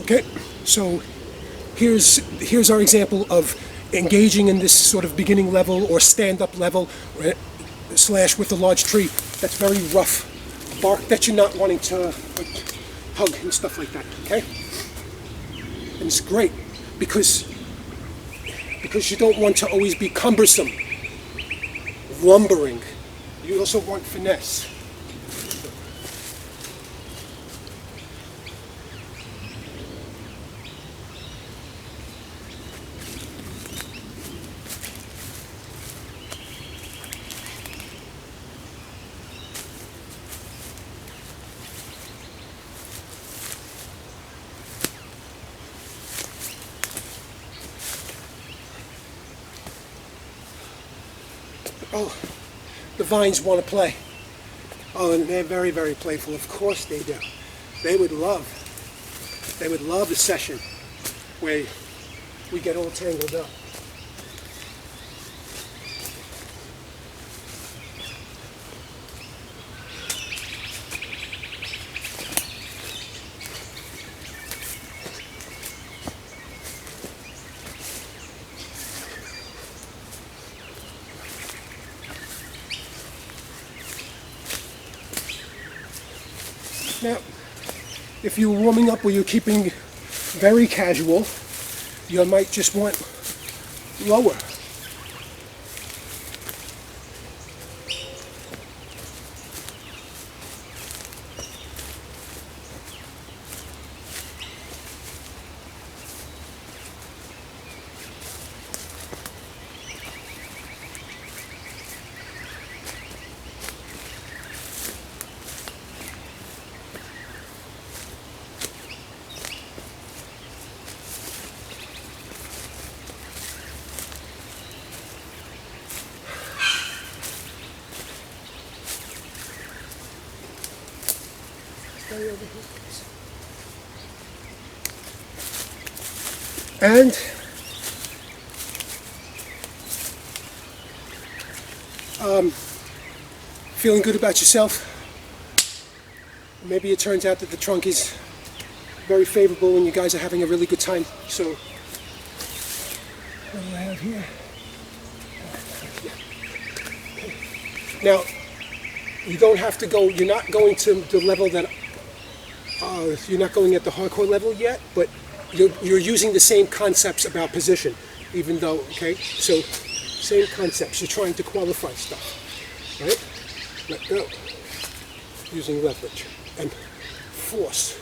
Okay, so here's our example of engaging in this sort of beginning level or stand-up level slash with a large tree that's very rough bark that you're not wanting to hug and stuff like that. Okay, and it's great because you don't want to always be cumbersome, lumbering. You also want finesse. Oh, the vines want to play. Oh, and they're very, very playful. Of course they do. They would love a session where we get all tangled up. Now, if you're warming up or you're keeping very casual, you might just want lower. Over here, and feeling good about yourself. Maybe it turns out that the trunk is very favorable and you guys are having a really good time. So what do I have here? Now, you don't have to go, you're not going to the level that you're not going at the hardcore level yet, but you're using the same concepts about position, even though, okay, so same concepts, you're trying to qualify stuff, right? Let go, using leverage, and force,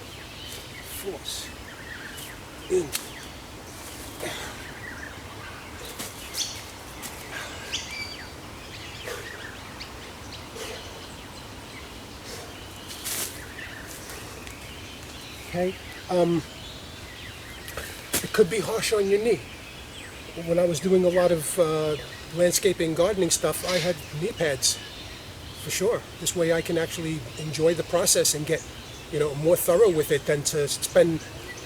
in, okay, it could be harsh on your knee. When I was doing a lot of landscaping, gardening stuff, I had knee pads, for sure. This way I can actually enjoy the process and get, more thorough with it than to spend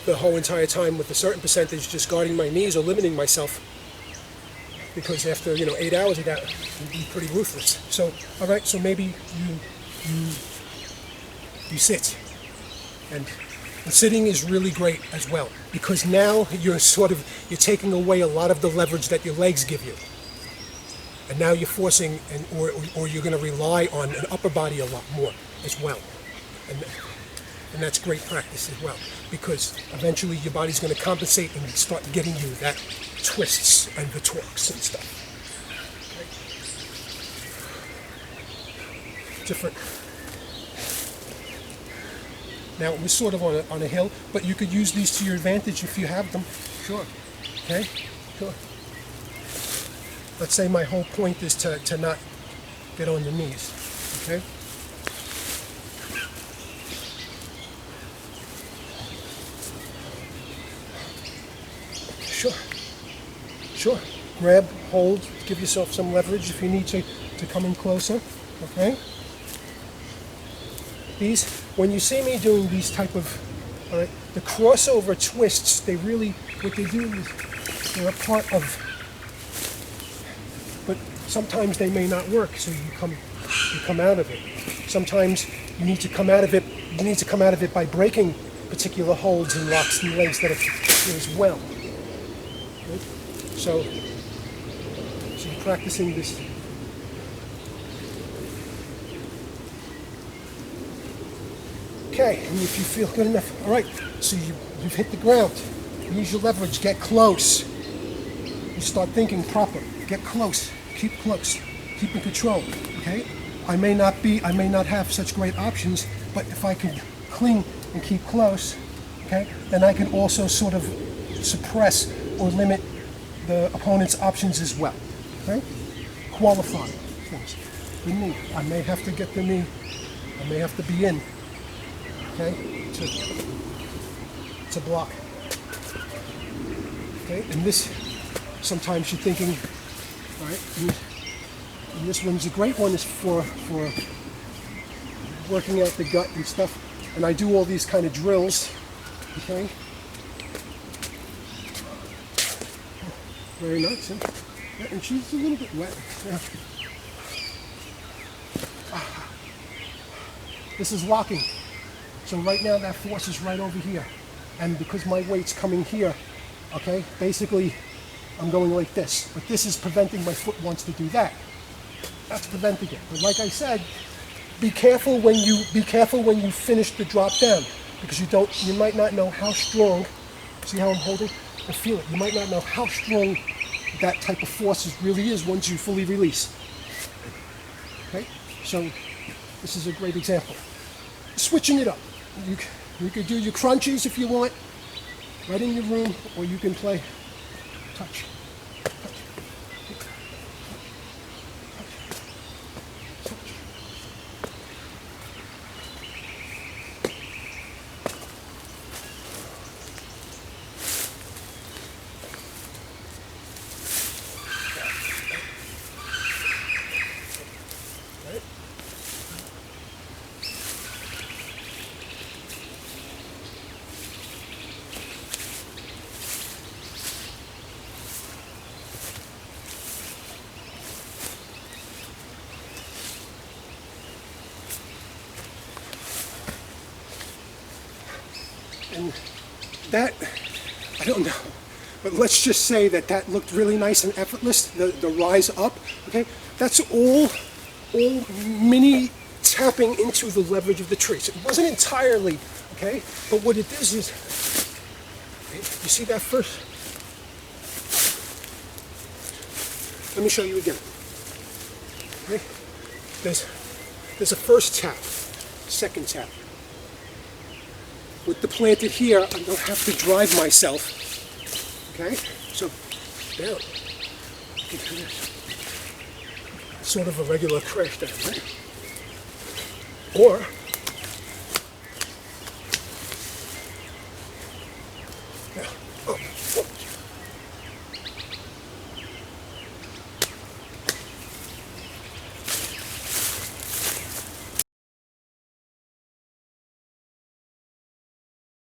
the whole entire time with a certain percentage just guarding my knees or limiting myself. Because after, 8 hours of that, you'd be pretty ruthless. So, all right, so maybe you sit. And sitting is really great as well, because now you're taking away a lot of the leverage that your legs give you. And now you're forcing, or you're going to rely on an upper body a lot more as well. And that's great practice as well, because eventually your body's going to compensate and start getting you that twists and the torques and stuff. Okay. Different. Now, we're sort of on a hill, but you could use these to your advantage if you have them. Sure. Okay? Sure. Let's say my whole point is to not get on your knees. Okay? Sure. Sure. Grab, hold, give yourself some leverage if you need to come in closer. Okay? When you see me doing these type of, all right, the crossover twists, what they do is they're a part of, but sometimes they may not work, so you come out of it. Sometimes you need to come out of it by breaking particular holds and locks and legs that are here as well. Right? So you're practicing this. Okay, and if you feel good enough, all right, so you've hit the ground. Use your leverage, get close. You start thinking proper. Get close, keep in control, okay? I may not have such great options, but if I can cling and keep close, okay, then I can also sort of suppress or limit the opponent's options as well, okay? Qualify things. The knee, I may have to get the knee, I may have to be in, okay, to block. Okay, and this, sometimes you're thinking, all right, and this one's a great one, is for working out the gut and stuff. And I do all these kind of drills, okay? Very nice, huh? Yeah, and she's a little bit wet. Yeah. This is locking. So right now that force is right over here. And because my weight's coming here, okay, basically I'm going like this. But this is preventing my foot wants to do that. That's preventing it. But like I said, be careful when you finish the drop down, because you might not know how strong. See how I'm holding? I feel it. You might not know how strong that type of force really is once you fully release. Okay, so this is a great example. Switching it up. You could do your crunches if you want, right in your room, or you can play touch. And that, I don't know, but let's just say that looked really nice and effortless, the rise up, okay? That's all mini tapping into the leverage of the tree. So it wasn't entirely, okay? But what it is, okay, you see that first? Let me show you again. Okay? There's a first tap, second tap. With the planted here, I don't have to drive myself. Okay? So, down. You can do this. Sort of a regular crash down, right? Or